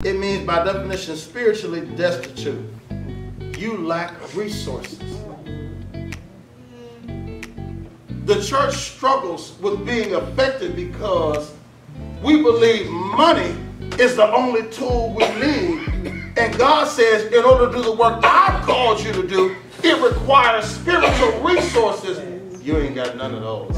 It means by definition spiritually destitute. You lack resources. The church struggles with being effective because we believe money is the only tool we need. And God says, in order to do the work I've called you to do, it requires spiritual resources. You ain't got none of those.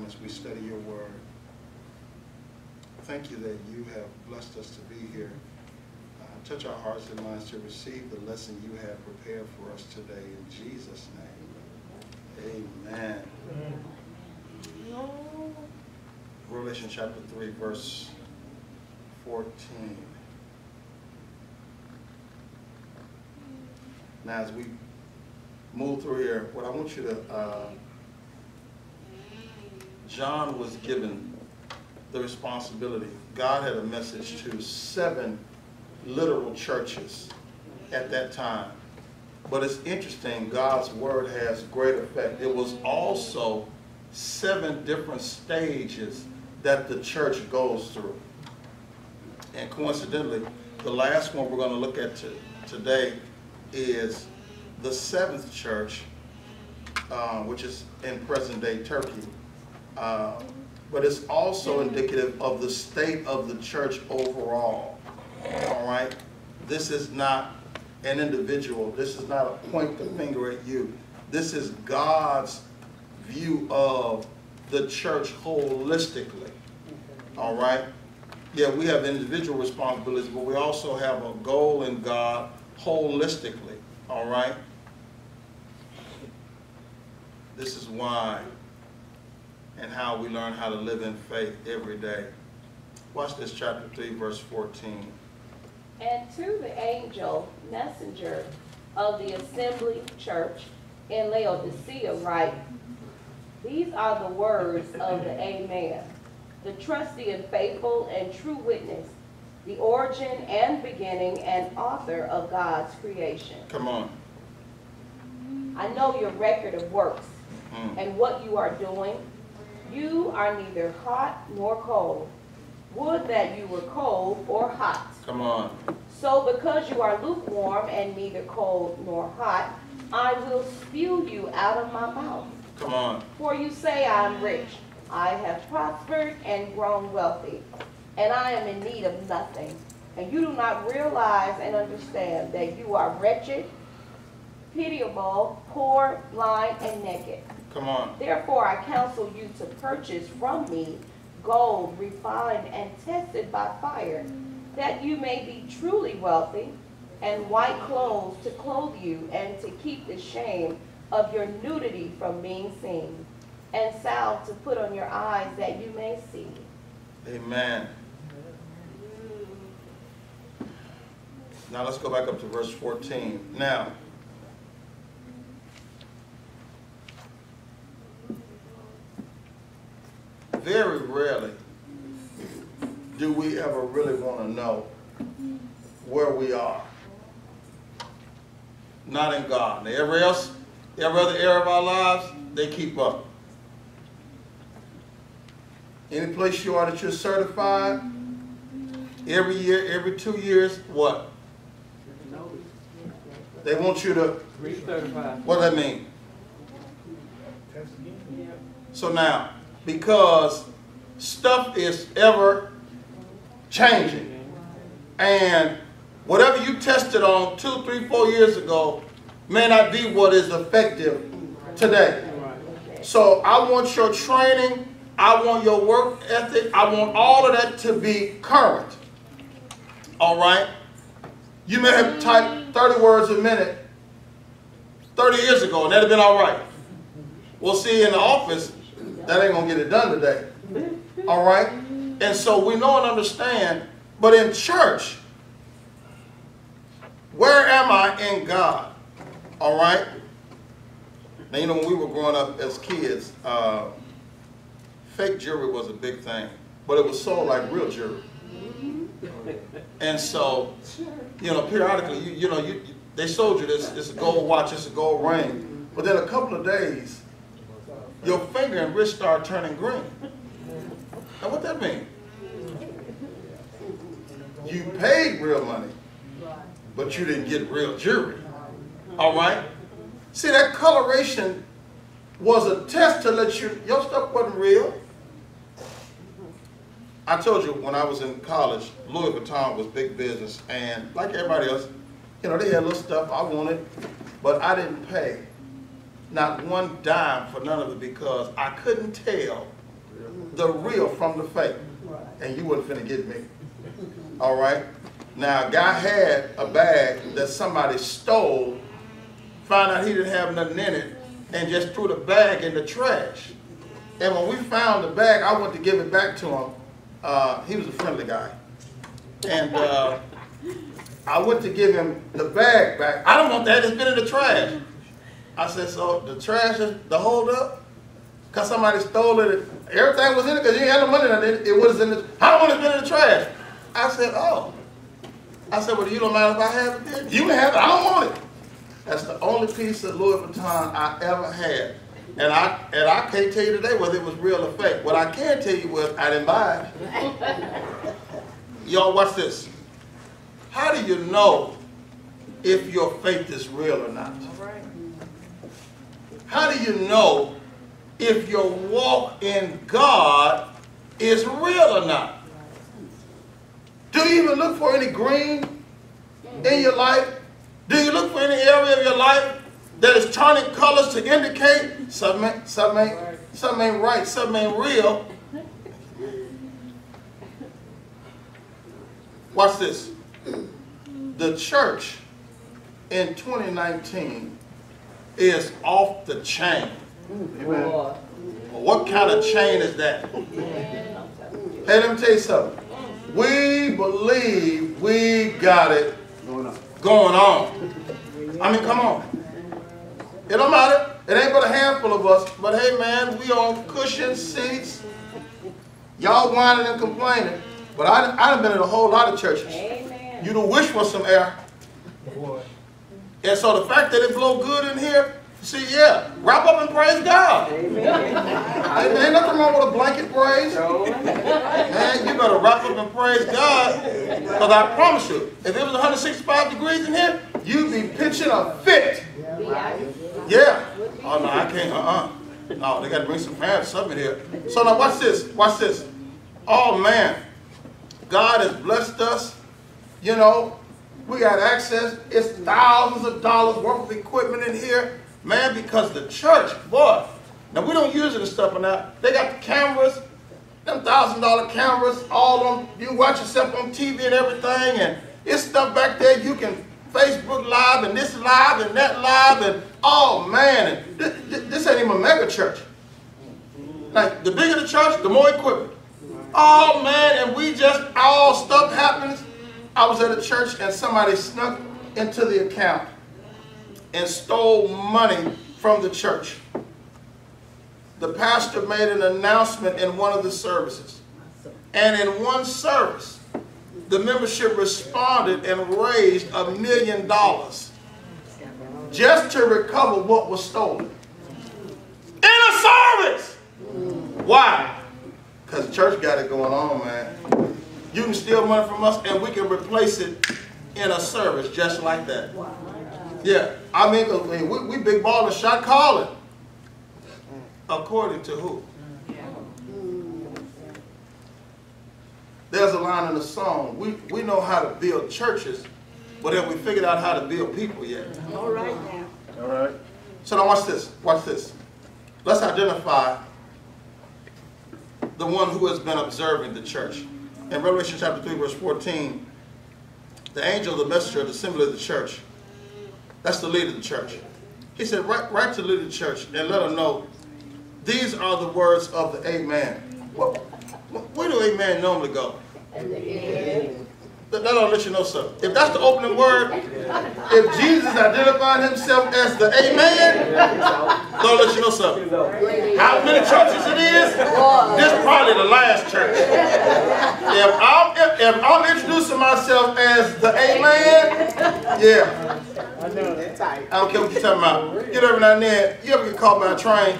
As we study your word, thank you that you have blessed us to be here. Touch our hearts and minds to receive the lesson you have prepared for us today. In Jesus' name, amen. Revelation chapter 3, verse 14. Now, as we move through here, what I want you to John was given the responsibility. God had a message to 7 literal churches at that time. But it's interesting, God's word has great effect. It was also 7 different stages that the church goes through. And coincidentally, the last one we're going to look at today is the 7th church, which is in present-day Turkey. But it's also indicative of the state of the church overall. All right? This is not an individual. This is not a point the finger at you. This is God's view of the church holistically. All right? Yeah, we have individual responsibilities, but we also have a goal in God holistically. All right? This is why and how we learn how to live in faith every day. Watch this, chapter 3, verse 14. And to the angel, messenger of the assembly church in Laodicea write, these are the words of the Amen, the trusty and faithful and true witness, the origin and beginning and author of God's creation. Come on. I know your record of works and what you are doing. You are neither hot nor cold. Would that you were cold or hot. Come on. So because you are lukewarm and neither cold nor hot, I will spew you out of my mouth. Come on. For you say, I am rich, I have prospered and grown wealthy, and I am in need of nothing. And you do not realize and understand that you are wretched, pitiable, poor, blind, and naked. Come on. Therefore I counsel you to purchase from me gold refined and tested by fire, that you may be truly wealthy, and white clothes to clothe you, and to keep the shame of your nudity from being seen, and salve to put on your eyes that you may see. Amen. Now let's go back up to verse 14. Now, very rarely do we ever really want to know where we are. Not in God. Now, every other area of our lives, they keep up. Any place you are that you're certified, every year, every 2 years, what? They want you to recertify. What does that mean? So now, because stuff is ever changing, and whatever you tested on 2, 3, 4 years ago may not be what is effective today. So I want your training, I want your work ethic, I want all of that to be current. All right? You may have typed 30 words a minute 30 years ago, and that'd have been all right. We'll see in the office, that ain't gonna get it done today. All right? And so we know and understand, but in church, where am I in God? All right? Now, you know, when we were growing up as kids, fake jewelry was a big thing, but it was sold like real jewelry. And so, you know, periodically, they sold you this gold watch, this gold ring, but then a couple of days, your finger and wrist start turning green. Now, what that mean? You paid real money, but you didn't get real jewelry. All right? See, that coloration was a test to let you, your stuff wasn't real. I told you when I was in college, Louis Vuitton was big business, and like everybody else, you know, they had little stuff I wanted, but I didn't pay not one dime for none of it because I couldn't tell the real from the fake, and you wasn't finna get me. All right? Now, a guy had a bag that somebody stole, found out he didn't have nothing in it, and just threw the bag in the trash. And when we found the bag, I went to give it back to him. He was a friendly guy. And I went to give him the bag back. I don't want that, it's been in the trash. I said, so the trash is the hold up? Because somebody stole it. Everything was in it because you ain't had no money in it. It was in the, I don't want it been in the trash. I said, oh. I said, well, you don't mind if I have it then? You can have it, I don't want it. That's the only piece of Louis Vuitton I ever had. And I can't tell you today whether it was real or fake. What I can tell you was I didn't buy it. Y'all watch this. How do you know if your faith is real or not? How do you know if your walk in God is real or not? Do you even look for any green in your life? Do you look for any area of your life that is turning colors to indicate something ain't right, something ain't real? Watch this. The church in 2019 is off the chain. Amen. Well, what kind of chain is that? Hey, let me tell you something. We believe we got it going on. I mean, come on. It don't matter. It ain't but a handful of us. But hey, man, we on cushion seats. Y'all whining and complaining. But I done been in a whole lot of churches. Amen. You done wish for some air. Boy. And so the fact that it blow good in here, see, yeah, wrap up and praise God. Amen. Ain't nothing wrong with a blanket praise. Man, you better wrap up and praise God. Because I promise you, if it was 165 degrees in here, you'd be pitching a fit. Yeah. Oh, no, I can't. No, they got to bring some fans or something here. So now watch this. Watch this. Oh, man. God has blessed us. You know, we got access. It's thousands of dollars worth of equipment in here. Man, because the church, boy, now we don't use it and stuff now. They got the cameras, them $1,000 cameras, all on, you watch yourself on TV and everything, and it's stuff back there you can Facebook Live and this live and that live, and oh man, and this ain't even a mega church. Like, the bigger the church, the more equipment. Oh man, and we just, all stuff happens. I was at a church and somebody snuck into the account and stole money from the church. The pastor made an announcement in one of the services. And in one service, the membership responded and raised $1 million just to recover what was stolen. In a service! Why? Because the church got it going on, man. You can steal money from us and we can replace it in a service just like that. Yeah, I mean, we big ball and shot calling. According to who? There's a line in the song. We know how to build churches, but have we figured out how to build people yet? All right now. All right. So now watch this. Watch this. Let's identify the one who has been observing the church. In Revelation chapter 3, verse 14, the angel, the messenger of the assembly of the church. That's the leader of the church. He said, write to the leader of the church and let them know these are the words of the amen. Where do amen normally go? That'll let you know something. If that's the opening word, if Jesus identified himself as the amen, that'll let you know something. How many churches it is? This is probably the last church. If I'm introducing myself as the amen, yeah. I don't care what you're talking about. You know, every now and then, you ever get caught by a train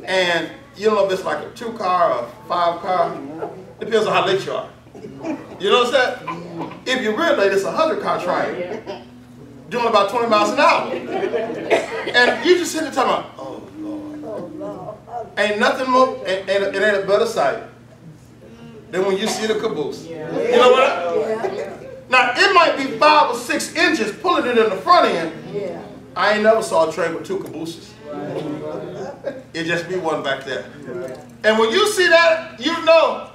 and you don't know if it's like a 2-car or 5-car. Depends on how late you are. You know what I'm saying? If you're real late, it's a 100-car train. Doing about 20 miles an hour. And you just sitting there talking about, oh Lord. Ain't nothing more, and it ain't a better sight than when you see the caboose. You know what? Now, it might be 5 or 6 inches pulling it in the front end. I ain't never saw a train with 2 cabooses. It just be one back there. And when you see that, you know,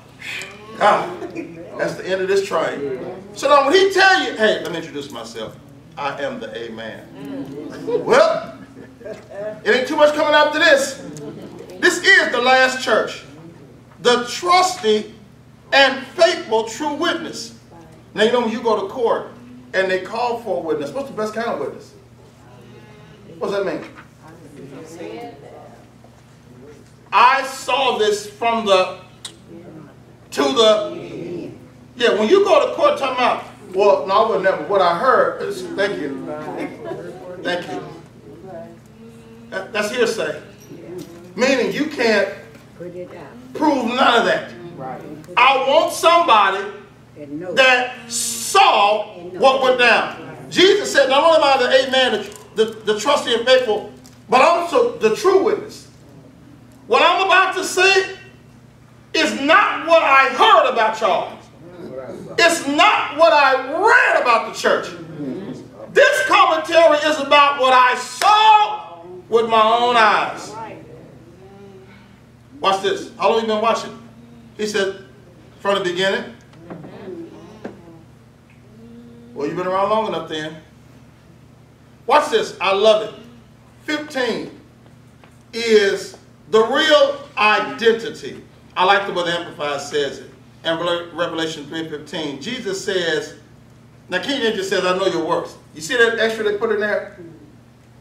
God, that's the end of this train. So now when he tell you, hey, let me introduce myself. I am the amen. Well, it ain't too much coming after this. This is the last church. The trusty and faithful true witness. Now, you know when you go to court and they call for a witness, what's the best kind of witness? What does that mean? I saw this from the, to the, yeah, when you go to court talking about, well, no, I would never, what I heard is, thank you. Thank you. That's hearsay. Meaning you can't prove none of that. I want somebody that saw what went down. Jesus said, not only am I the amen, the trusty and faithful, but also the true witness. What I'm about to say is not what I heard about y'all. It's not what I read about the church. This commentary is about what I saw with my own eyes. Watch this. How long have you been watching? He said, from the beginning. Well, you've been around long enough then. Watch this. I love it. 15 is the real identity. I like the way the Amplified says it. And Revelation 3:15, Jesus says, now King James just says, I know your works. You see that extra they put in there?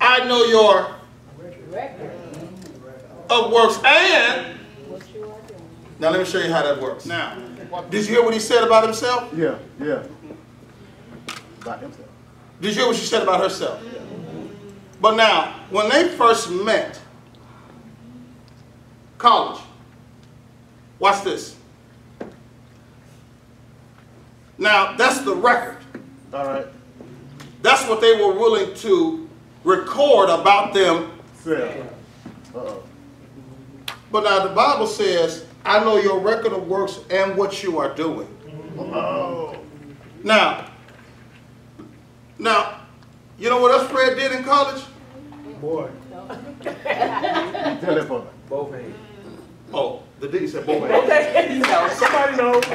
I know your record of works and, now let me show you how that works. Now, did you hear what he said about himself? Yeah. About himself. Did you hear what she said about herself? Yeah. But now, when they first met, college, watch this. Now, that's the record. All right. That's what they were willing to record about them. Uh-oh. But now the Bible says, I know your record of works and what you are doing. Oh. Now, you know what else Fred did in college? Boy. Tell that for me. Both hands. Oh, the D said both hands. Somebody knows.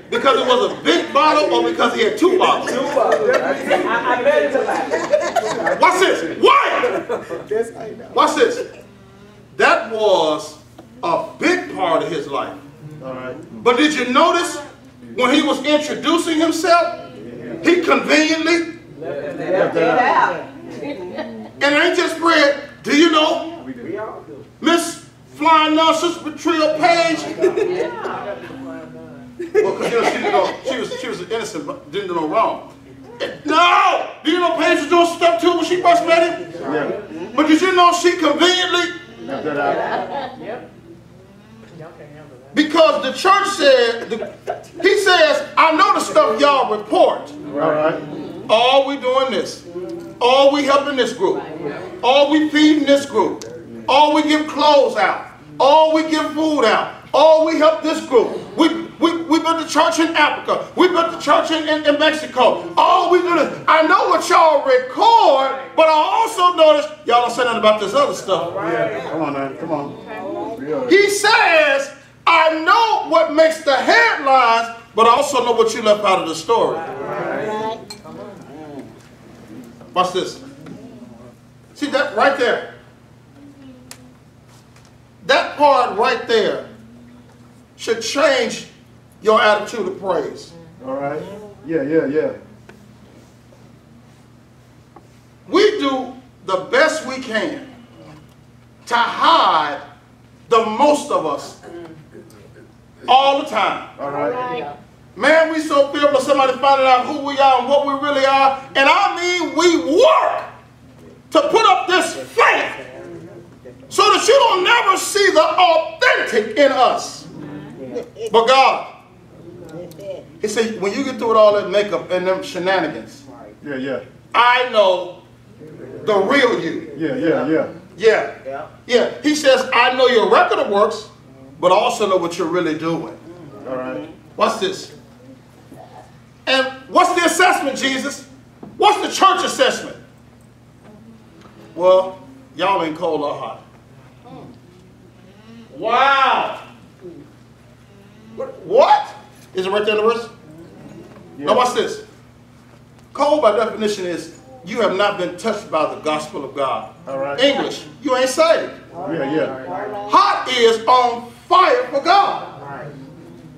Because it was a big bottle or because he had 2 bottles? 2 bottles. I bet it's a lie. Watch this. What? Watch this. That was a big part of his life. All right. But did you notice when he was introducing himself, he conveniently left it out. And it ain't just Fred. Do you know We all do. Miss Flying Nonsense Betrayal Page? Well, because you know, she was innocent, but didn't do no wrong. No! Do you know Paige was doing stuff too when she first met him? Yeah. But did you know she conveniently? Left that out. Yep. Because the church said, he says, I know the stuff y'all report. All right. Oh, we doing this. Oh, we helping this group. Oh, we feeding this group. Oh, we give clothes out. Oh, we give food out. Oh, we help this group. We built the church in Africa. We built the church in Mexico. Oh, we do this. I know what y'all record, but I also noticed y'all don't say nothing about this other stuff. Yeah. Come on now. Come on. He says, I know what makes the headlines, but I also know what you left out of the story. Watch this. See that right there? That part right there should change your attitude of praise. All right. Yeah. We do the best we can to hide the most of us all the time. All right. Man, we so fearful of somebody finding out who we are and what we really are. And I mean, we work to put up this faith so that you don't never see the authentic in us. But God, he said, when you get through with all that makeup and them shenanigans, Yeah. I know the real you. Yeah. He says, I know your record of works, but I also know what you're really doing. All right. What's this? And what's the assessment, Jesus? What's the church assessment? Well, y'all ain't cold or hot. Wow. What? Is it right there in the verse? Yeah. Now watch this. Cold by definition is you have not been touched by the gospel of God. All right. English, you ain't saved. Yeah. Hot is on fire for God.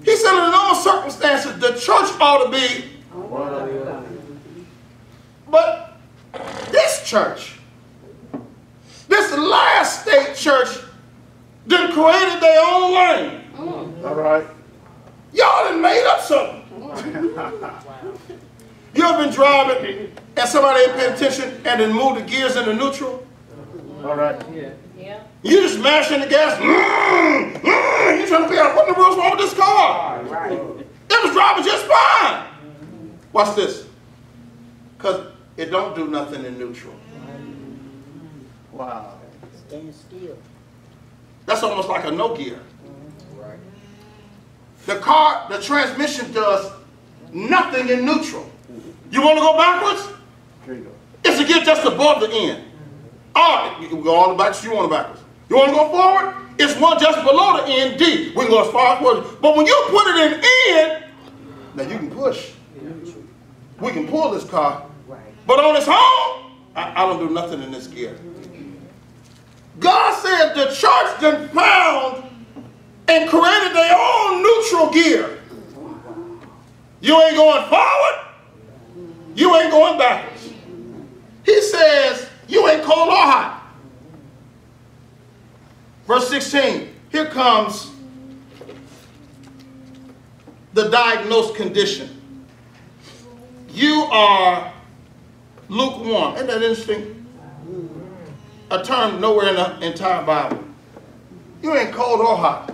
He said in normal circumstances, the church ought to be. But this church, this last state church, done created their own lane. All right. Y'all done made up something. You ever been driving and somebody ain't paying attention and then move the gears into neutral? All right. Yeah. You just mashing the gas. You trying to figure out what in the world's wrong with this car. It was driving just fine. Watch this. Because it don't do nothing in neutral. Wow. Stand still. That's almost like a no gear. The car, the transmission does nothing in neutral. You want to go backwards? There you go. It's a gear just above the end. All right, you can go on the backwards, you want to backwards. You want to go forward? It's one just below the end, D. We can go as far as forward. But when you put it in N, now you can push. We can pull this car. But on its own, I don't do nothing in this gear. God said the church done found and created their own neutral gear. You ain't going forward. You ain't going backwards. He says, you ain't cold or hot. Verse 16, here comes the diagnosed condition. You are lukewarm. Isn't that interesting? A term nowhere in the entire Bible. You ain't cold or hot.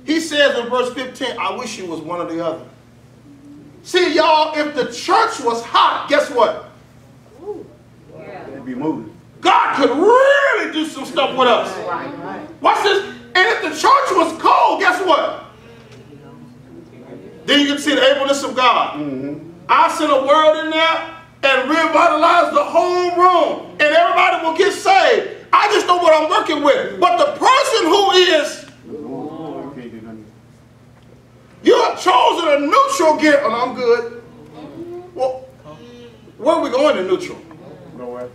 He says in verse 15, I wish you was one or the other. See, y'all, if the church was hot, guess what? It'd be moving. God could really do some stuff with us. Watch this. And if the church was cold, guess what? Then you can see the ableness of God. I send a word in there and revitalize the whole room. And everybody will get saved. I just know what I'm working with. But the person who is, you have chosen a neutral gear. Oh, no, I'm good. Well, where are we going in neutral? Nowhere.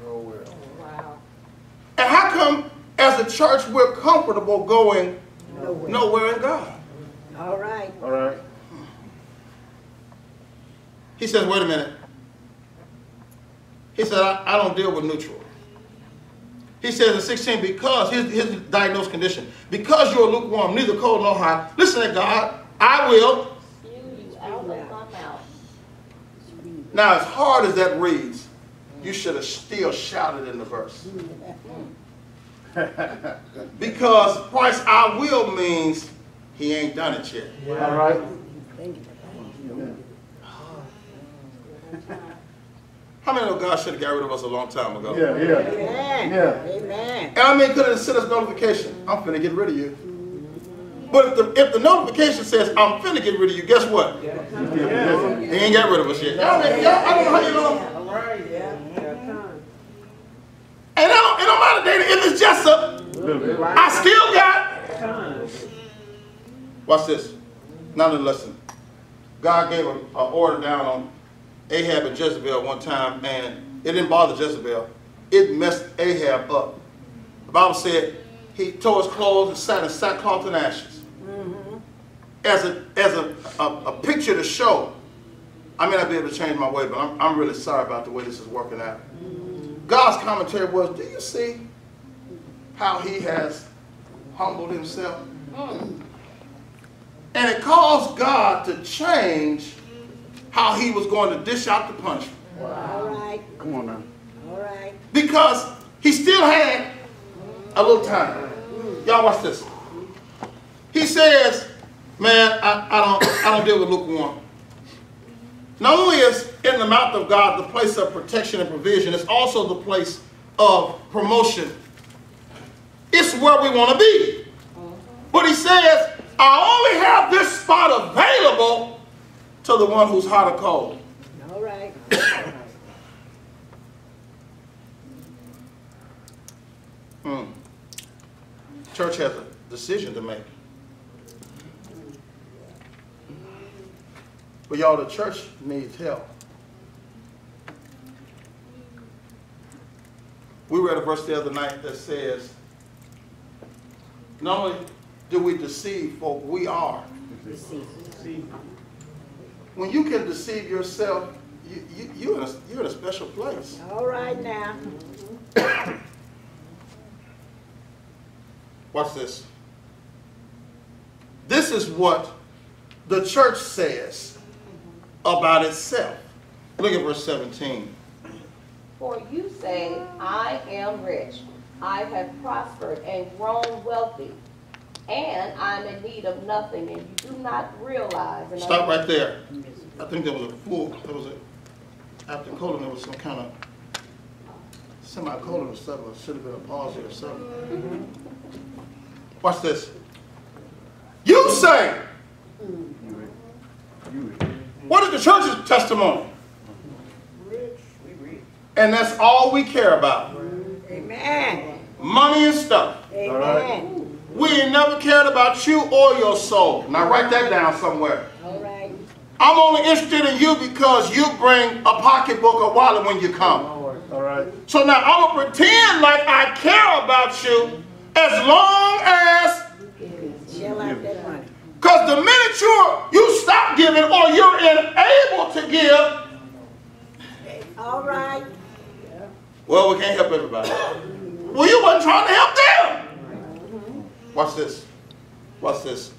And how come, as a church, we're comfortable going nowhere in God? All right. All right. He says, wait a minute. He said, I don't deal with neutral. He says in 16, because, his diagnosed condition, because you're lukewarm, neither cold nor hot, listen to God, I will Spew you out of my mouth. Now, as hard as that reads, you should have still shouted in the verse. Because Christ, I will means he ain't done it yet. All right. How many know God should have got rid of us a long time ago? Amen. Yeah. Amen. And I mean, could have sent us notification, I'm finna get rid of you. But if the notification says, I'm finna get rid of you, guess what? He ain't got rid of us yet. I don't know how you know. All right. And it don't matter, Dana, if it's just I still got. Watch this. Now the lesson. God gave an order down on Ahab and Jezebel one time, and it didn't bother Jezebel. It messed Ahab up. The Bible said he tore his clothes and sat in sackcloth and ashes. As a picture to show, I may not be able to change my way, but I'm really sorry about the way this is working out. God's commentary was, do you see how he has humbled himself? And it caused God to change how he was going to dish out the punishment. All right. Come on now. All right. Because he still had a little time. Y'all watch this. He says, man, I don't deal with lukewarm. Not only is in the mouth of God the place of protection and provision, it's also the place of promotion. It's where we want to be. But he says, I only have this spot available to the one who's hot or cold. All right. Church has a decision to make. But y'all, the church needs help. We read a verse the other night that says, not only do we deceive folk, we are. When you can deceive yourself, you're in a special place. All right now. Watch this. This is what the church says about itself. Look at verse 17. For you say, I am rich, I have prospered and grown wealthy, and I'm in need of nothing, and you do not realize. And Stop right there. I think there was a full, after colon, there was some kind of semicolon or something. It should have been a pause here or something. Watch this. You say. What is the church's testimony? And that's all we care about. Amen. Money and stuff. Amen. We ain't never cared about you or your soul. Now write that down somewhere. All right. I'm only interested in you because you bring a pocketbook or wallet when you come. All right. So now I'm going to pretend like I care about you as long as, Shell out that money. because the minute you stop giving or you're unable to give, All right. well, we can't help everybody. Well, you wasn't trying to help them. Watch this. Watch this.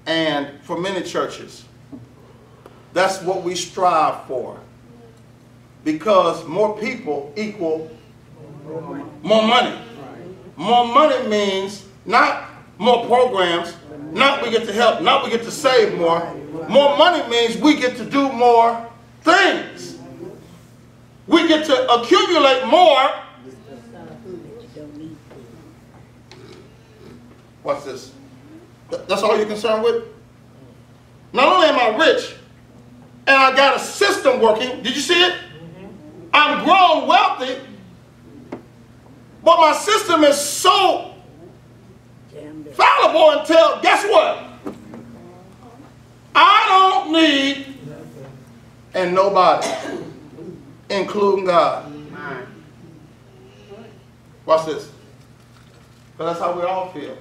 And for many churches, that's what we strive for. Because more people equal more money. More money means not more programs, not we get to help, not we get to save more. More money means we get to do more things. We get to accumulate more. What's this? That's all you're concerned with? Not only am I rich, and I got a system working, did you see it? I'm grown wealthy, but my system is so fallible until, guess what? I don't need and nobody, including God. Watch this. Because that's how we all feel.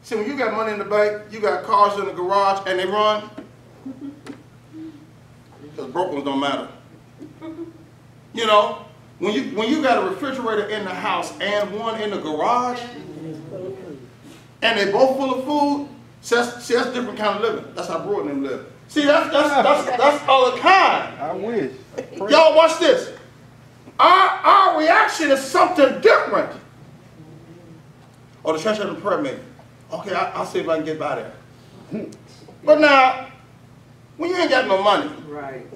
See, when you got money in the bank, you got cars in the garage, and they run, because broke ones don't matter. You know, when you got a refrigerator in the house and one in the garage, and they both full of food, see, that's a different kind of living. That's how Brewer and them live. See, that's other kind. I wish. Y'all watch this. Our reaction is something different. Oh, the church has a prayer meeting. Okay, I'll see if I can get by there. But now, when you ain't got no money, Right.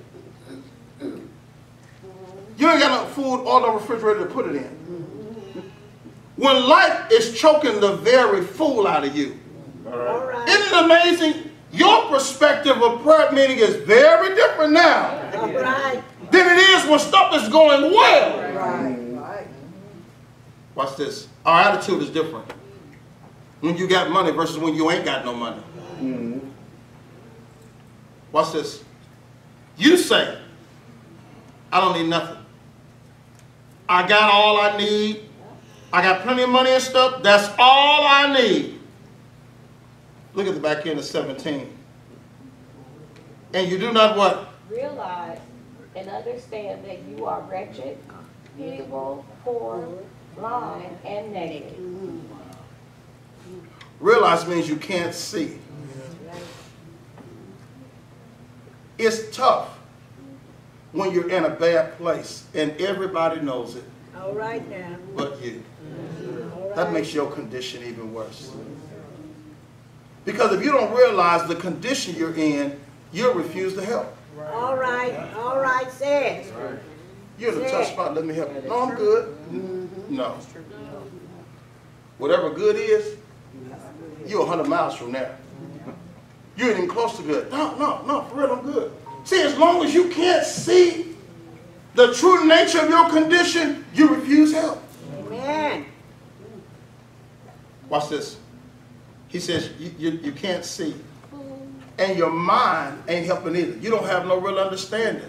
you ain't got no food or no refrigerator to put it in. When life is choking the very fool out of you. All right. All right. Isn't it amazing? Your perspective of prayer meeting is very different now All right. than it is when stuff is going well. Right. Watch this. Our attitude is different when you got money versus when you ain't got no money. Watch this. You say, I don't need nothing. I got all I need. I got plenty of money and stuff. That's all I need. Look at the back end of 17. And you do not what? Realize and understand that you are wretched, pitiable, poor, blind, and naked. Realize means you can't see. It's tough when you're in a bad place and everybody knows it All right now. but you. All That right. makes your condition even worse. Because if you don't realize the condition you're in, you'll refuse to help. All right, say it. You're in a tough spot, let me help you. No, I'm good. No. Whatever good is, you're 100 miles from there. You ain't even close to good. No, for real, I'm good. See, as long as you can't see the true nature of your condition, you refuse help. Amen. Watch this. He says you can't see. And your mind ain't helping either. You don't have no real understanding.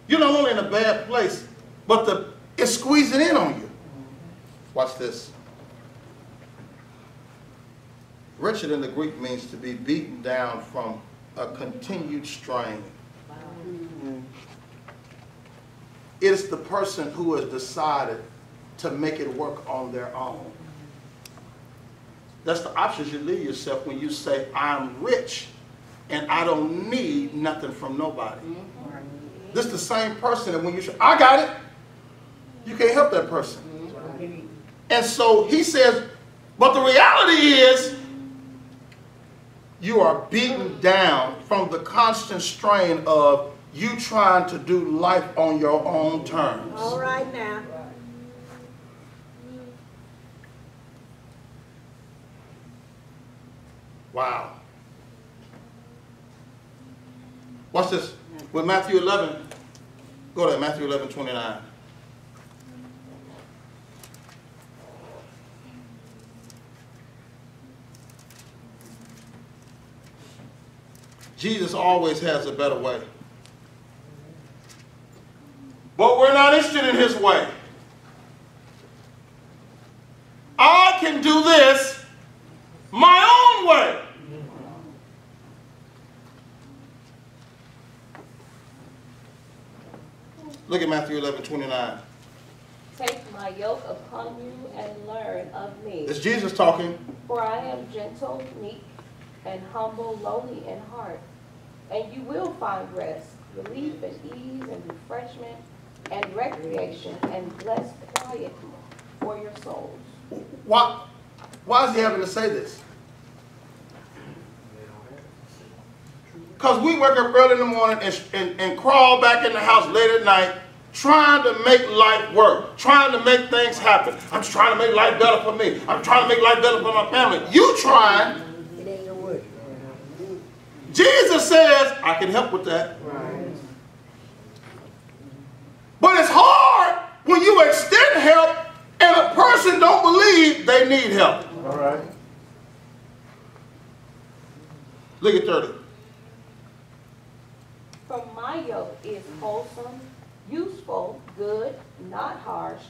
You're not only in a bad place, but it's squeezing in on you. Watch this. Wretched in the Greek means to be beaten down from a continued strain. It is the person who has decided to make it work on their own. That's the options you leave yourself when you say, I'm rich and I don't need nothing from nobody. This is the same person that when you say, I got it, you can't help that person. And so he says, but the reality is, you are beaten down from the constant strain of you trying to do life on your own terms. All right now. Wow. Watch this. With Matthew 11, go to Matthew 11:29. Jesus always has a better way. But we're not interested in his way. I can do this my own way. Look at Matthew 11:29. Take my yoke upon you and learn of me. It's Jesus talking. For I am gentle, meek, and humble, lowly in heart. And you will find rest, relief, and ease, and refreshment, and recreation, and blessed quiet for your souls. Why is he having to say this? Because we wake up early in the morning and crawl back in the house late at night trying to make life work, trying to make things happen. I'm just trying to make life better for me. I'm trying to make life better for my family. You trying. It ain't gonna work. Jesus says, I can help with that. Right. But it's hard when you extend help and a person don't believe they need help. All right. Look at 30. For my yoke is wholesome, useful, good, not harsh,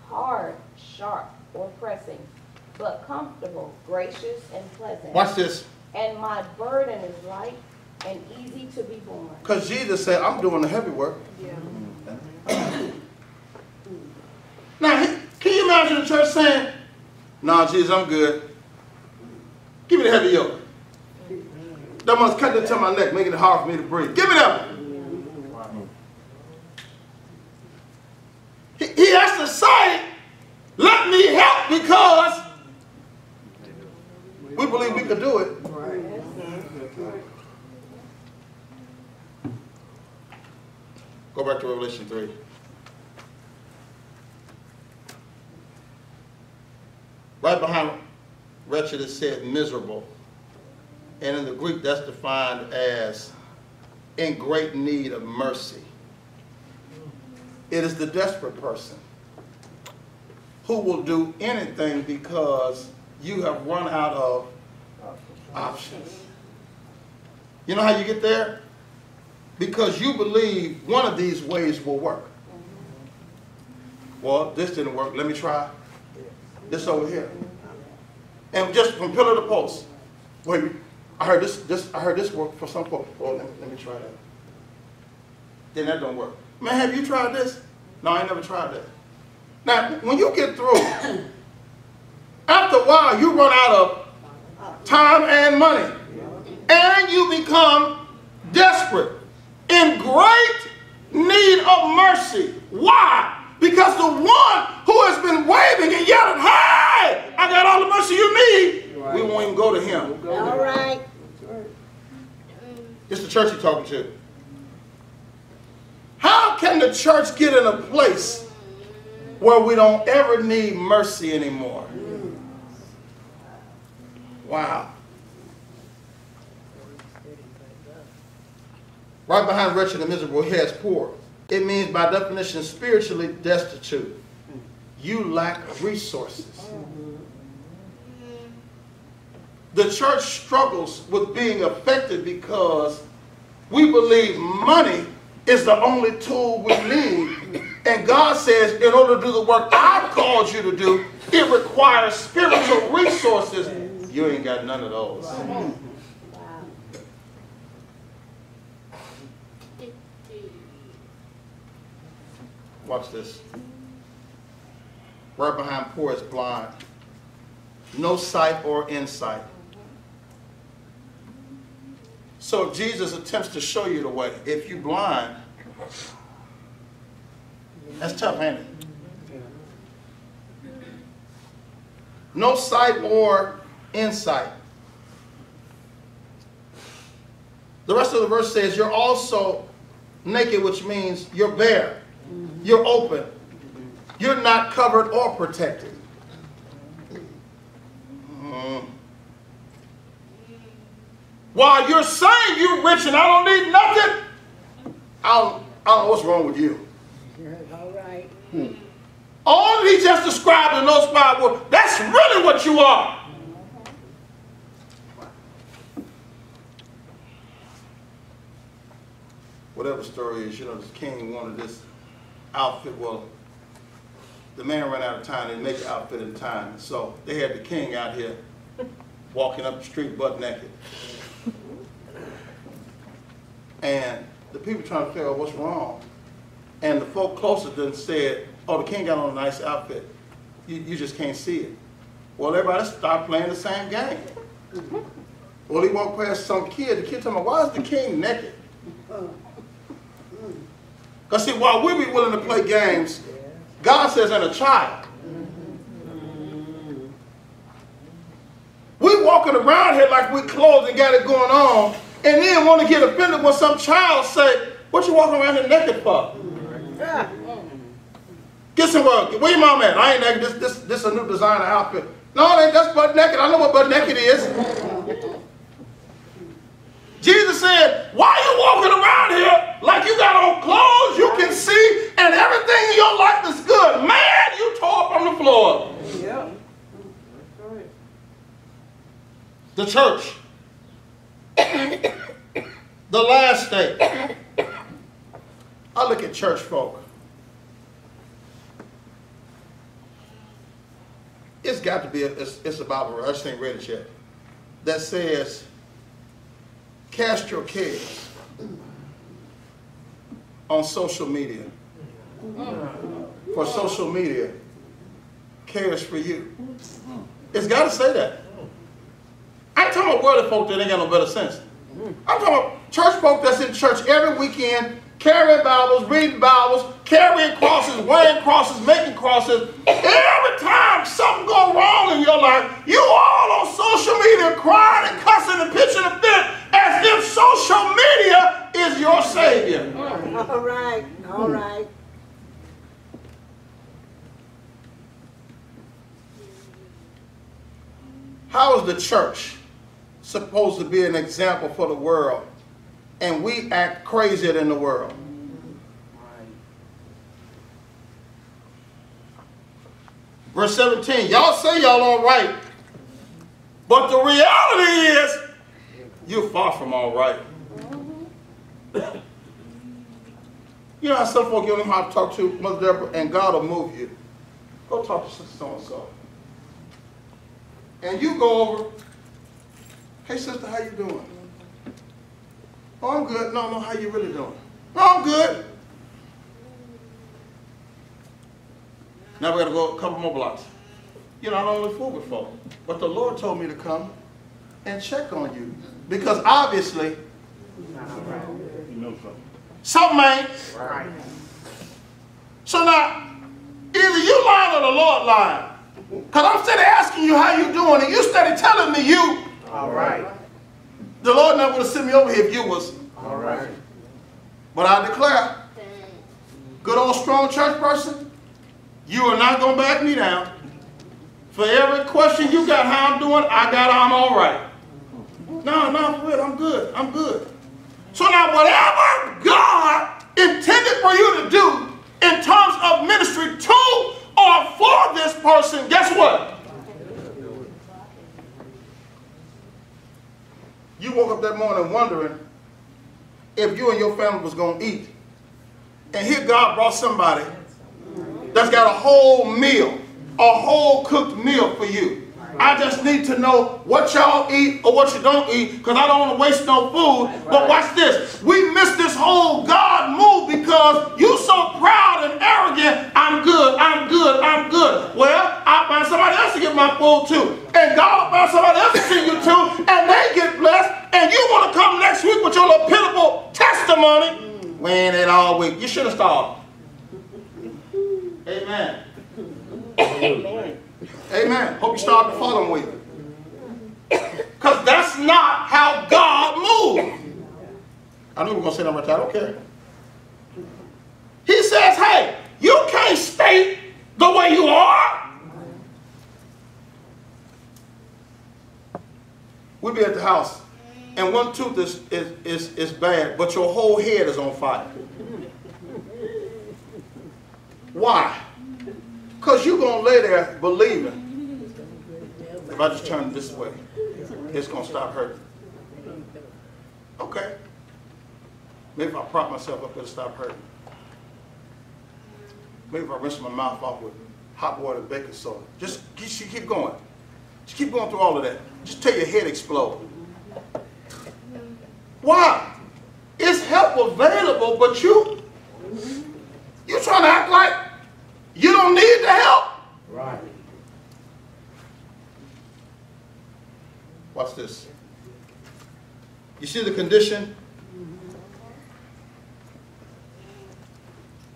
hard, sharp, or pressing, but comfortable, gracious, and pleasant. Watch this. And my burden is light and easy to be borne. Because Jesus said, I'm doing the heavy work. Yeah. Now, can you imagine the church saying, nah, Jesus, I'm good. Give me the heavy yoke. That must cut into my neck, making it hard for me to breathe. Give me that one. He has to say, let me help because we believe we can do it. Go back to Revelation 3. Right behind wretched is said miserable. And in the Greek that's defined as in great need of mercy. It is the desperate person who will do anything because you have run out of options. You know how you get there? Because you believe one of these ways will work. Well, this didn't work. Let me try this over here. And just from pillar to post. Wait, I heard this work for some folks. Oh, let me try that. Then that don't work. Man, have you tried this? No, I ain't never tried that. Now, when you get through, after a while, you run out of time and money. And you become desperate, in great need of mercy. Why? Because the one who has been waving and yelling, hey, I got all the mercy you need, we won't even go to him. All right. It's the church you're talking to. How can the church get in a place where we don't ever need mercy anymore? Wow. Right behind wretched and miserable, he has poor. It means by definition spiritually destitute. You lack resources. The church struggles with being effective because we believe money is the only tool we need. And God says in order to do the work I've called you to do, it requires spiritual resources. You ain't got none of those. Watch this. Right behind poor is blind. No sight or insight. So Jesus attempts to show you the way. If you're blind, that's tough, ain't it? No sight or insight. The rest of the verse says you're also naked, which means you're bare. You're open. You're not covered or protected. While you're saying you're rich and I don't need nothing, I don't know what's wrong with you. All right. All he just described in those 5 words, that's really what you are. Whatever the story is, you know, this king wanted this outfit. Well, the man ran out of time. They didn't make the outfit in time. So they had the king out here walking up the street butt naked. And the people trying to figure out what's wrong. And the folk closer to them said, oh, the king got on a nice outfit. You just can't see it. Well, everybody started playing the same game. Well, he walked past some kid. The kid told me, why is the king naked? Because see, while we be willing to play games, God says in a child. We walking around here like we clothed and got it going on, and then want to get offended when some child say, what you walking around here naked for? Get some work. Where your mom at? I ain't naked. This is a new designer outfit. No, that's butt naked. I know what butt naked is. Jesus said, why are you walking around here like you got on clothes you can see and everything in your life is good? Man, you tore up on the floor. Yeah. The church. The last state. I look at church folk. It's got to be, it's a Bible verse, I just ain't read it yet, that says, cast your cares on social media. For social media cares for you. It's got to say that. I ain't talking about worldly folk that ain't got no better sense. I'm talking about church folk that's in church every weekend, carrying Bibles, reading Bibles, carrying crosses, wearing crosses, making crosses. Every time something goes wrong in your life, you all on social media crying and cussing and pitching a fit as if social media is your savior. All right. All right. How is the church supposed to be an example for the world and we act crazier than the world? Verse 17, y'all say y'all all right, but the reality is all right. You know how some folk you don't know how to talk to Mother Deborah, and God will move you. Go talk to Sister so-and-so. And you go over, hey sister, how you doing? Oh, I'm good. No, how you really doing? No, I'm good. Now we got to go a couple more blocks. You know, I don't really fool with folk. But the Lord told me to come and check on you. Because obviously, You know something. something ain't. Right. So now, either you lying or the Lord lying. Because I'm steady asking you how you doing, and you steady telling me you. All right. The Lord never would have sent me over here if you was. All right. But I declare, good old strong church person, you are not going to back me down. For every question you got how I'm doing, I got I'm all right. No, for real, I'm good. I'm good. So now whatever God intended for you to do in terms of ministry to or for this person, guess what? You woke up that morning wondering if you and your family was going to eat. And here God brought somebody that's got a whole meal, a whole cooked meal for you. I just need to know what y'all eat or what you don't eat, because I don't want to waste no food. But watch this. We miss this whole God move because you so proud and arrogant. I'm good, I'm good, I'm good. Well, I'll find somebody else to get my food too. And God will find somebody else to see you too. And they get blessed. And you want to come next week with your little pitiful testimony. We ain't it all week. You should have started. Amen. Amen. Amen. Hope you start the following week. Because that's not how God moves. I knew we were going to say that right there. I don't care. He says, hey, you can't stay the way you are. We'll be at the house, and one tooth is bad, but your whole head is on fire. Why? Because you're going to lay there believing, if I just turn this way, it's going to stop hurting. Okay. Maybe if I prop myself up, it'll stop hurting. Maybe if I rinse my mouth off with hot water and baking soda. Just keep going. Just keep going through all of that. Just till your head explode. Why? It's help available, but you trying to act like you don't need the help. Right. Watch this. You see the condition?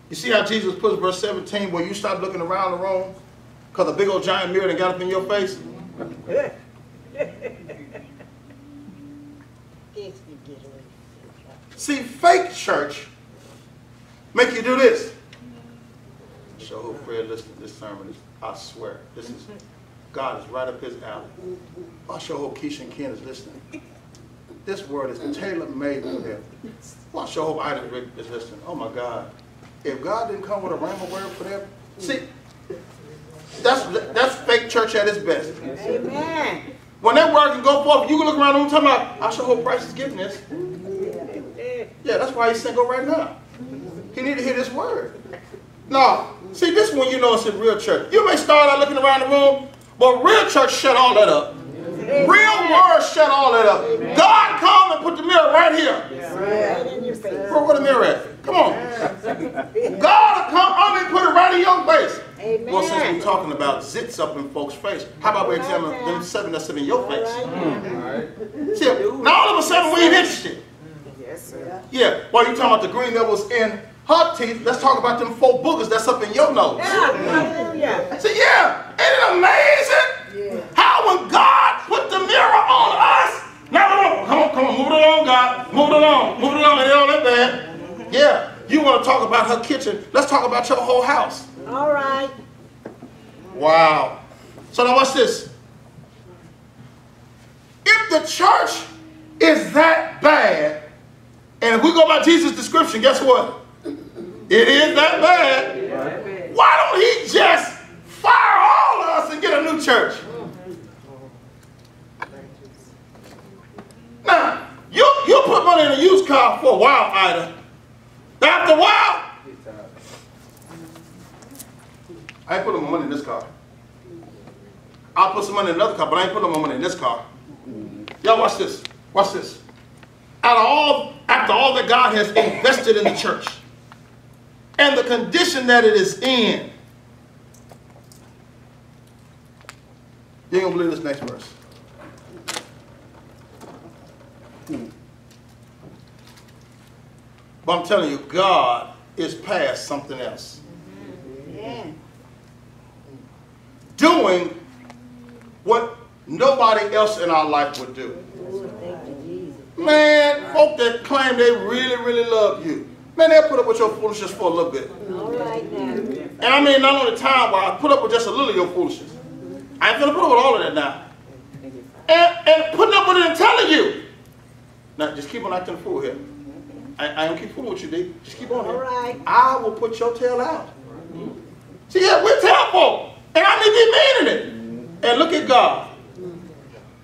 You see how Jesus puts verse 17 where you stop looking around the room because a big old giant mirror done got up in your face? See, fake church make you do this. Show who Fred listened to this sermon is, I swear, this is, God is right up his alley. I sure hope Keisha and Ken is listening. This word is tailor-made for them. Well, I sure hope Ida is listening. Oh my God. If God didn't come with a rhema word for them, see, that's fake church at its best. Amen. When that word can go forth, you can look around the room talking about, I sure hope Bryce is getting this. Yeah, that's why he's single right now. He need to hear this word. No, see, this is when you know it's a real church. You may start out looking around the room, but real church shut all that up. Real word shut all that up. God come and put the mirror right here. Right in your face. Where the mirror at? Come on. God will come and put it right in your face. Amen. Well, since we're talking about zits up in folks' face, how about we examine them seven that's in your face? See, now all of a sudden we ain't interested. Yes, sir. Yeah, while you talking about the green that was in her teeth, let's talk about them 4 boogers that's up in your nose. Hallelujah. See, yeah, ain't it amazing how when God put the mirror on us, now come on, move it along, God, move it along, it ain't all that bad. Yeah, you want to talk about her kitchen, let's talk about your whole house. All right. Wow. So now watch this. If the church is that bad, and if we go by Jesus' description, guess what? It is that bad. Why don't he just fire all of us and get a new church? Now, you put money in a used car for a while, Ida. After a while, I ain't putting my money in this car. I'll put some money in another car, but I ain't putting my money in this car. Y'all watch this. Watch this. After all that God has invested in the church and the condition that it is in, you ain't gonna believe this next verse. But I'm telling you, God is past something else. Yeah. Doing what nobody else in our life would do. Man, folk that claim they really, really love you, man, they'll put up with your foolishness for a little bit. All right now. And I mean, not only time-wise, put up with just a little of your foolishness. I ain't gonna put up with all of that now. And putting up with it and telling you. Now, just keep on acting a fool here. I don't keep fooling with you, D. Just keep on All here. right. I will put your tail out. See, yeah, we're terrible. And I may be meaning it. And look at God.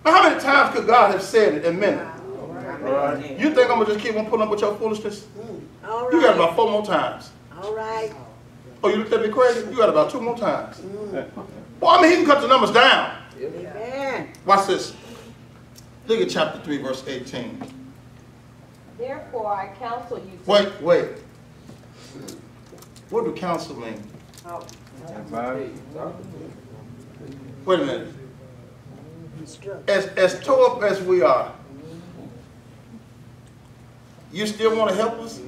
Now, how many times could God have said it and meant it? Right. You think I'm going to just keep on putting up with your foolishness? All right. You got about 4 more times. All right. Oh, you looked at me crazy? You got about 2 more times. Well, I mean, he can cut the numbers down. Amen. Watch this. Look at chapter 3, verse 18. Therefore, I counsel you to... Wait. What do counsel mean? Wait a minute. As tore up as we are, you still want to help us?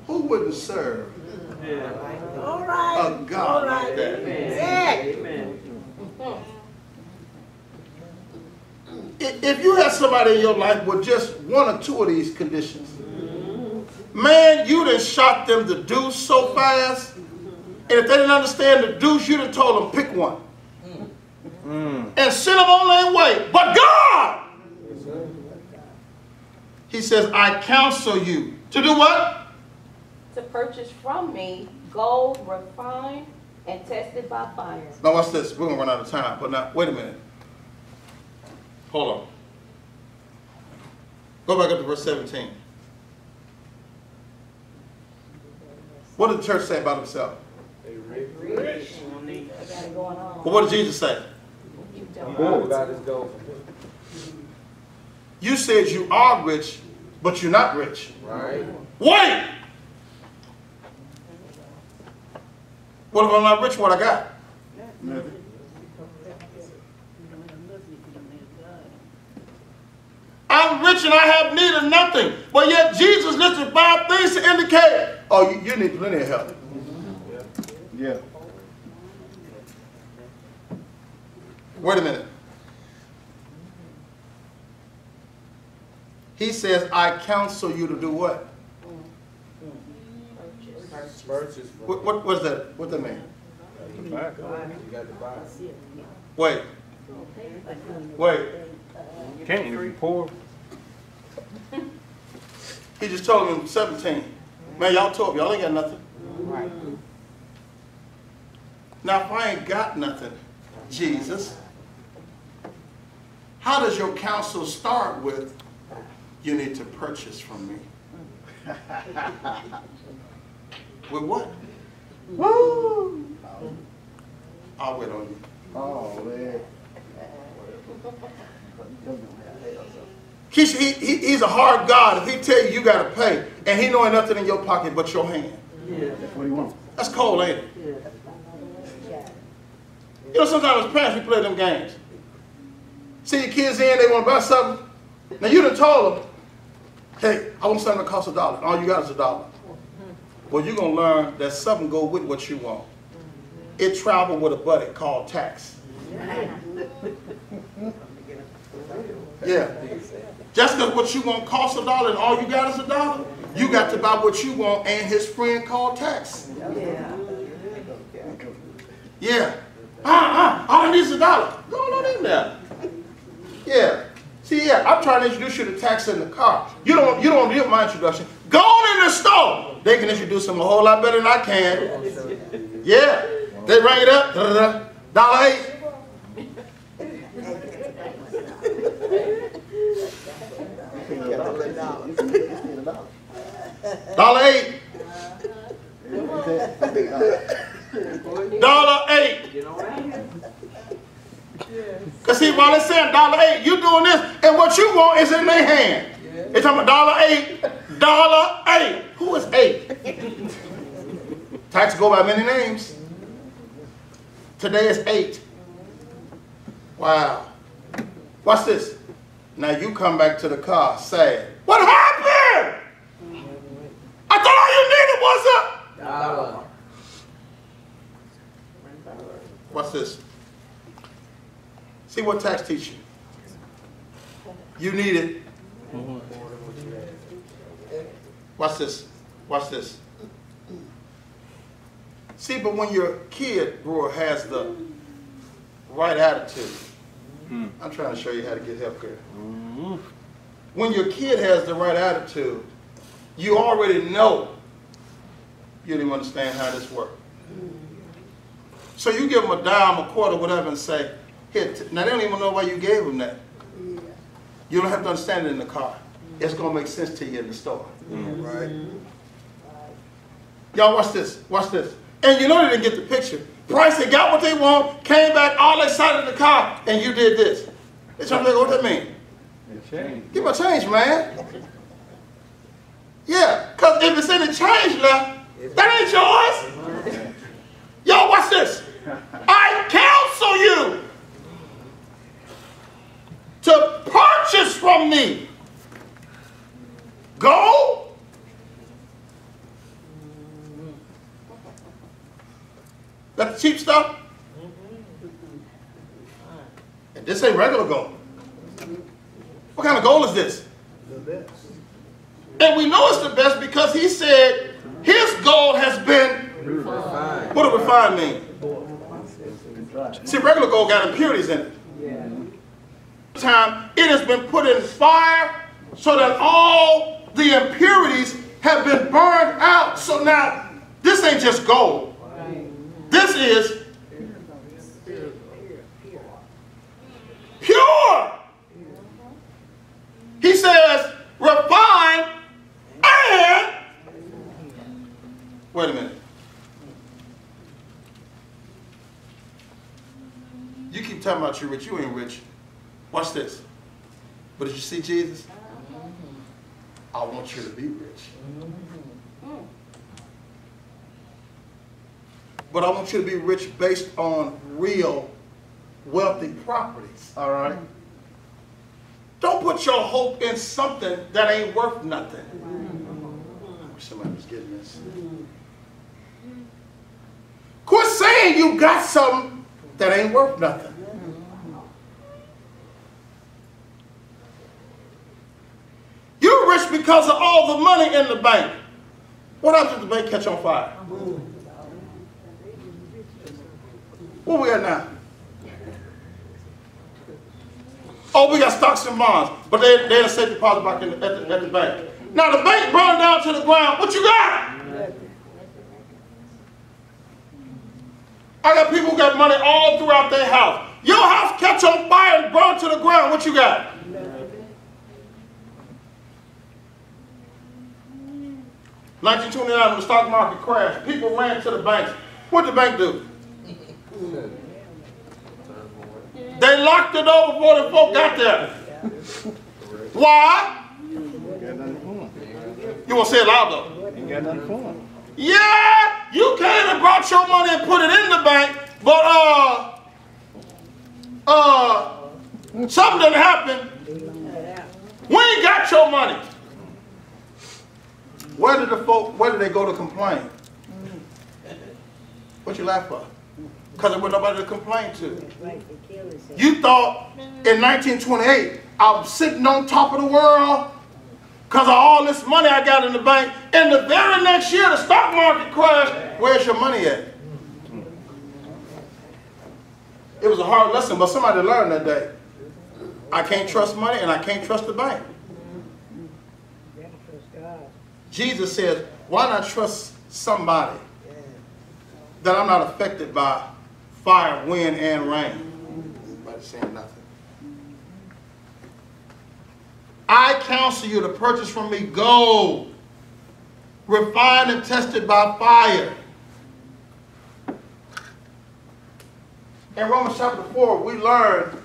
Who wouldn't serve All right. a God like that? Yeah. If you have somebody in your life with just 1 or 2 of these conditions, man, you done shot them the deuce so fast, and if they didn't understand the deuce, you done told them pick one. And send them on their way. But God, he says, I counsel you to do what? To purchase from me gold refined and tested by fire. Now watch this. We're going to run out of time. But now, wait a minute. Hold on. Go back up to verse 17. What did the church say about himself? Rich. I got it going on. Well, what did Jesus say? You don't. God is gold. You said you are rich, but you're not rich. Right. Wait! What if I'm not rich? What I got? I'm rich and I have need of nothing. But yet Jesus listed 5 things to indicate, oh, you need plenty of help. Yeah. Wait a minute. He says, I counsel you to do what? Purchase. What's that? What's that mean? You got to buy. Wait. Wait. Can't if you poor. He just told him 17. Man, y'all told me, y'all ain't got nothing. Right. Now, if I ain't got nothing, Jesus, how does your counsel start with, you need to purchase from me? With what? Woo! I'll wait on you. Oh, man. He's a hard God. If he tell you you got to pay, and he knowing nothing in your pocket but your hand. That's what he wants. That's cold, ain't it? You know, sometimes as parents, we play them games. See your kids in, they want to buy something. Now, you done told them, hey, I want something that costs $1. All you got is $1. Well, you're going to learn that something go with what you want. It travel with a buddy called tax. Yeah. Just because what you want costs $1 and all you got is $1, you got to buy what you want and his friend called tax. Yeah. All I need is $1. Go on in there. Yeah. See, yeah, I'm trying to introduce you to tax in the car. You don't get my introduction. Go on in the store. They can introduce them a whole lot better than I can. Yeah. They ring it up. $1.08. Because see, while it's saying $8, you doing this, and what you want is in their hand. It's talking about $8, $8. Who is 8? Tax go by many names. Today is 8. Wow. Watch this. Now you come back to the car sad. What happened? I thought all you needed was a... What's this? See what tax teach you? You need it. Watch this. Watch this. See, but when your kid, Brewer, has the right attitude, I'm trying to show you how to get health care. When your kid has the right attitude, you already know you don't even understand how this works. So you give them a dime, a quarter, whatever, and say, here, now they don't even know why you gave them that. You don't have to understand it in the car. It's going to make sense to you in the store. Right? Y'all watch this. Watch this. And you know they didn't get the picture. Price, they got what they want, came back all excited in the car, and you did this. They're trying to figure out what that mean. Give me a change, man. Yeah, because if it's any change left, that ain't yours. Y'all watch this. I counsel you to purchase from me gold, that's the cheap stuff, and this ain't regular gold. What kind of gold is this? The best. And we know it's the best because he said his gold has been refined. What does refined mean? See, regular gold got impurities in it. Time it has been put in fire so that all the impurities have been burned out. So now this ain't just gold. This is pure. He says refined and wait a minute. You keep talking about you rich, you ain't rich. Watch this. But did you see Jesus? I want you to be rich. But I want you to be rich based on real wealthy properties. All right? Don't put your hope in something that ain't worth nothing. I wish somebody was getting this. Quit saying you got something that ain't worth nothing. You're rich because of all the money in the bank. What happens if the bank catch on fire? Where we at now? Oh, we got stocks and bonds, but they had a safe deposit back at the bank. Now the bank burned down to the ground. What you got? I got people who got money all throughout their house. Your house catch on fire and burn to the ground. What you got? 1929, when the stock market crashed, people ran to the banks. What did the bank do? They locked the door before the folk got there. Why? You want to say it loud though? Ain't got nothing for them. Yeah, you came and brought your money and put it in the bank, but something didn't happen. We ain't got your money. Where did they go to complain? What you laugh for? Because there was nobody to complain to. You thought in 1928 I was sitting on top of the world because of all this money I got in the bank. And the very next year the stock market crashed. Where's your money at? It was a hard lesson, but somebody learned that day. I can't trust money and I can't trust the bank. Jesus said, why not trust somebody that I'm not affected by fire, wind, and rain? Nobody saying nothing. I counsel you to purchase from me gold, refined and tested by fire. in Romans chapter 4, we learn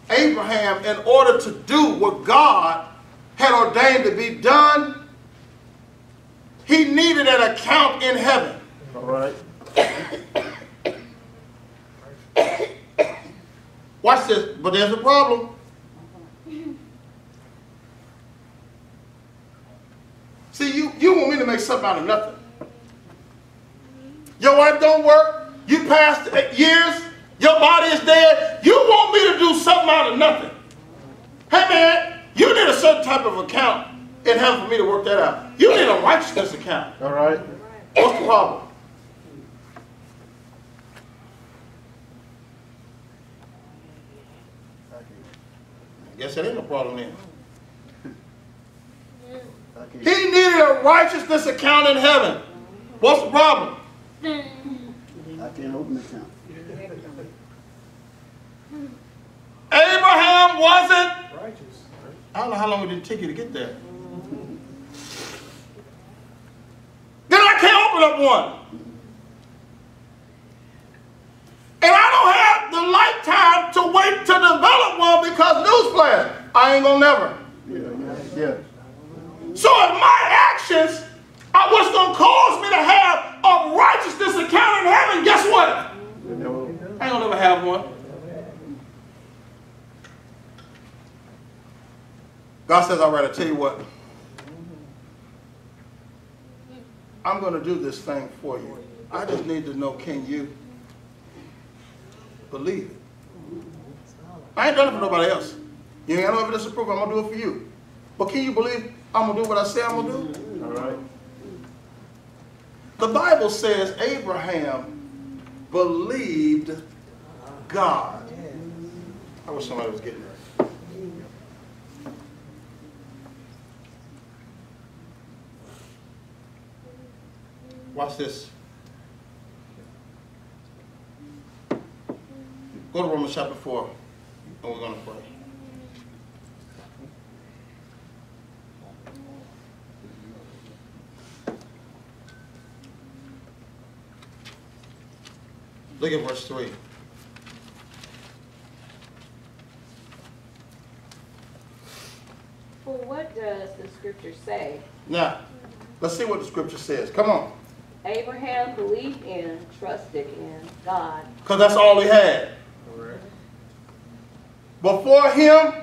Abraham, in order to do what God had ordained to be done, he needed an account in heaven. All right. Watch this, but there's a problem. See, you want me to make something out of nothing. Your wife don't work, you passed years, your body is dead, you want me to do something out of nothing. Hey man, you need a certain type of account in heaven for me to work that out. You need a righteousness account. All right. What's the problem? I guess it ain't a problem then. He needed a righteousness account in heaven. What's the problem? I can't open the account. Abraham wasn't righteous. I don't know how long it did take you to get there. Then I can't open up one. And I don't have the lifetime to wait to develop one because newsflash, I ain't gonna never. Yeah. So if my actions are what's gonna cause me to have a righteousness account in heaven, guess what? I ain't gonna never have one. God says, all right, I'll tell you what. I'm going to do this thing for you. I just need to know, can you believe it? I ain't done it for nobody else. You ain't got no evidence to prove. I'm going to do it for you. But can you believe I'm going to do what I say I'm going to do? All right. The Bible says Abraham believed God. I wish somebody was getting that. Watch this. Go to Romans chapter 4, and we're going to pray. Look at verse 3. For what does the scripture say? Now, let's see what the scripture says. Come on. Abraham believed in, trusted in God. Because that's all he had. Before him,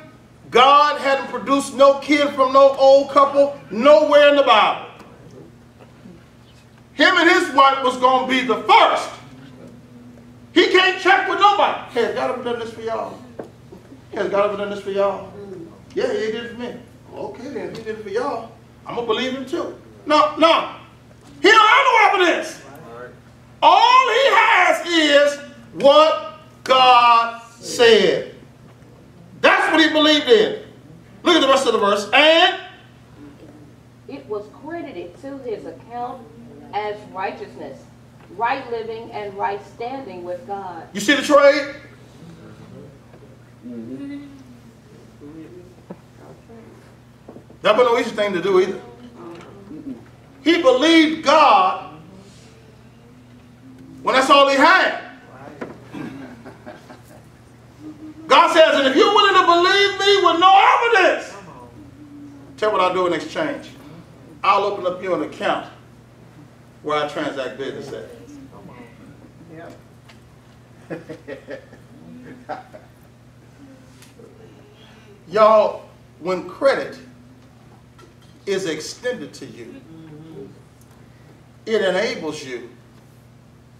God hadn't produced no kid from no old couple nowhere in the Bible. Him and his wife was going to be the first. He can't check with nobody. Hey, has God ever done this for y'all? Has God ever done this for y'all? Yeah, he did it for me. Okay, then, if he did it for y'all, I'm going to believe him too. No. He don't have no evidence. All he has is what God said. That's what he believed in. Look at the rest of the verse. And it was credited to his account as righteousness, right living and right standing with God. you see the trade? That wasn't no easy thing to do either. He believed God when that's all he had. God says, and if you're willing to believe me with no evidence, tell what I'll do in exchange. I'll open up you an account where I transact business at. Y'all, when credit is extended to you, it enables you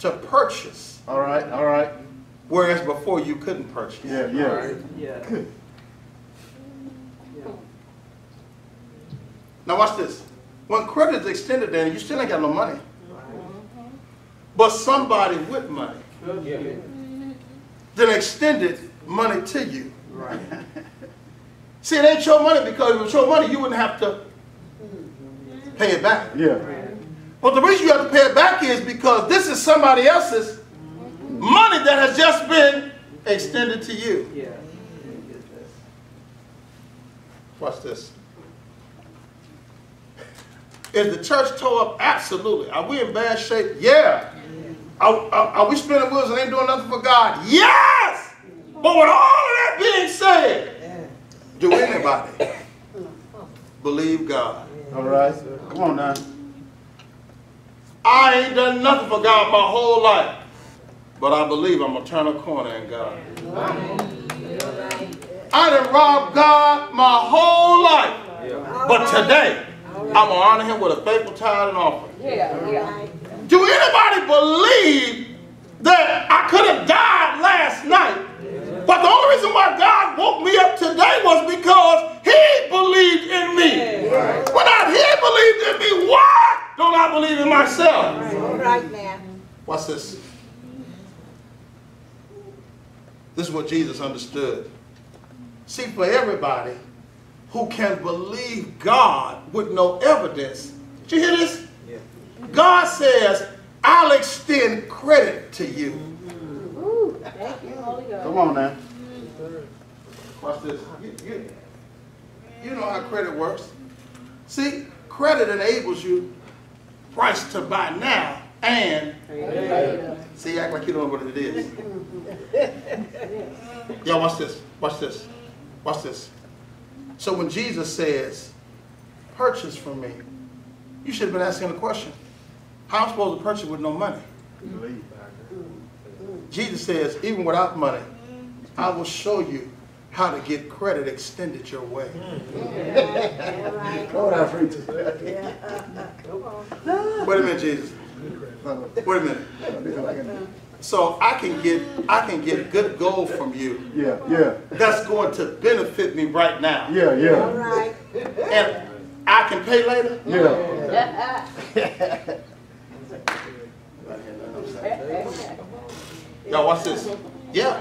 to purchase. All right. Whereas before you couldn't purchase. Yeah. Now watch this. When credit is extended then, you still ain't got no money. But somebody with money then extended money to you. Right. See, it ain't your money, because if it was your money, you wouldn't have to pay it back. Yeah. But the reason you have to pay it back is because this is somebody else's money that has just been extended to you. Yeah. Watch this. Is the church tore up? Absolutely. Are we in bad shape? Yeah. Are we spinning wheels and ain't doing nothing for God? Yes! But with all of that being said, do anybody believe God? All right. Come on now. I ain't done nothing for God my whole life, but I believe I'm going to turn a corner in God. I done robbed God my whole life, but today I'm going to honor him with a faithful tithe and offering. Yeah. Do anybody believe that I could have died last night, but the only reason why God woke me up today was because he believed in me? When he believed in me, why don't I believe in myself? All right now. Watch this. This is what Jesus understood. See, for everybody who can believe God with no evidence, did you hear this? God says, I'll extend credit to you. Ooh, thank you, Holy Ghost. Come on now. Watch this. You know how credit works. See, credit enables you price to buy now and see, act like you don't know what it is. Yeah, watch this. Watch this. Watch this. So when Jesus says, purchase from me, you should have been asking the question, how am I supposed to purchase with no money? Jesus says, even without money, I will show you how to get credit extended your way. Wait a minute, Jesus. Wait a minute. So I can get good gold from you. Yeah. That's going to benefit me right now. Yeah. All right. And I can pay later? Yeah. Y'all watch this. Yeah.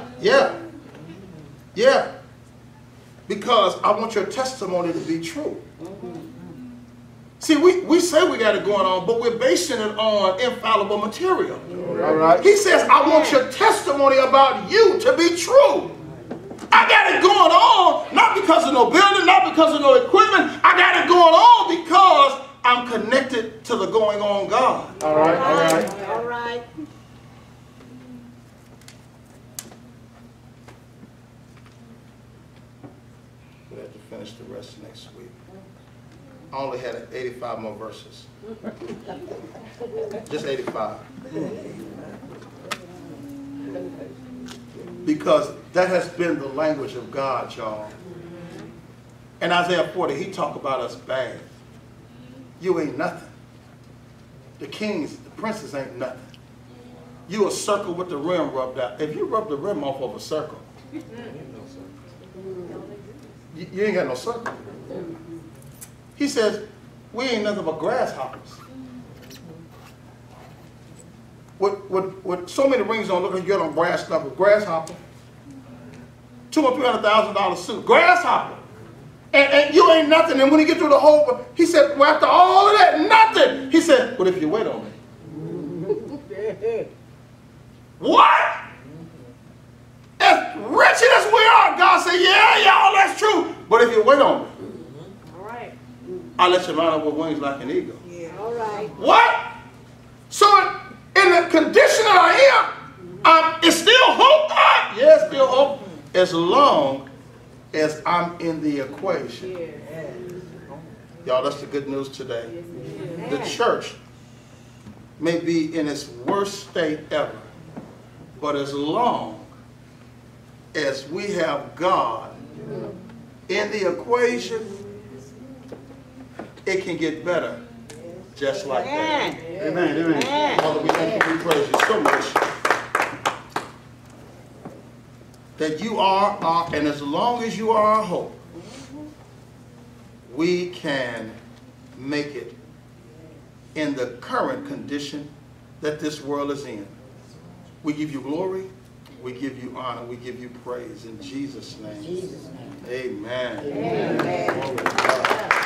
Because I want your testimony to be true. See, we say we got it going on, but we're basing it on infallible material. All right. He says, I want your testimony about you to be true. I got it going on, not because of no building, not because of no equipment. I got it going on because I'm connected to the going on God. All right. All right. We'll have to finish the rest next week. I only had 85 more verses. Just 85. Because that has been the language of God, y'all. In Isaiah 40, he talked about us bad. You ain't nothing. The kings, the princes ain't nothing. You a circle with the rim rubbed out. If you rub the rim off of a circle, you ain't got no circle. He says, we ain't nothing but grasshoppers. With so many rings on, look at you get on brass knuckles. Grasshopper. $200,000 or $300,000 suit. Grasshopper. And you ain't nothing. And when he get through the whole, he said, well, after all of that, nothing. He said, but if you wait on me. What? As wretched as we are, God said, yeah, y'all, that's true. But if you wait on me, All right. I'll let you mount up with wings like an eagle. Yeah. All right. What? So in the condition that I am, it's still hope, God? Yeah, still hope. As long as I'm in the equation. Y'all, that's the good news today. The church may be in its worst state ever, but as long as we have God in the equation, it can get better just like that. Amen. Father, we thank you, we praise you so much that you are our, and as long as you are our hope, we can make it in the current condition that this world is in. We give you glory, we give you honor, we give you praise in Jesus' name. Amen. Amen. Glory to God.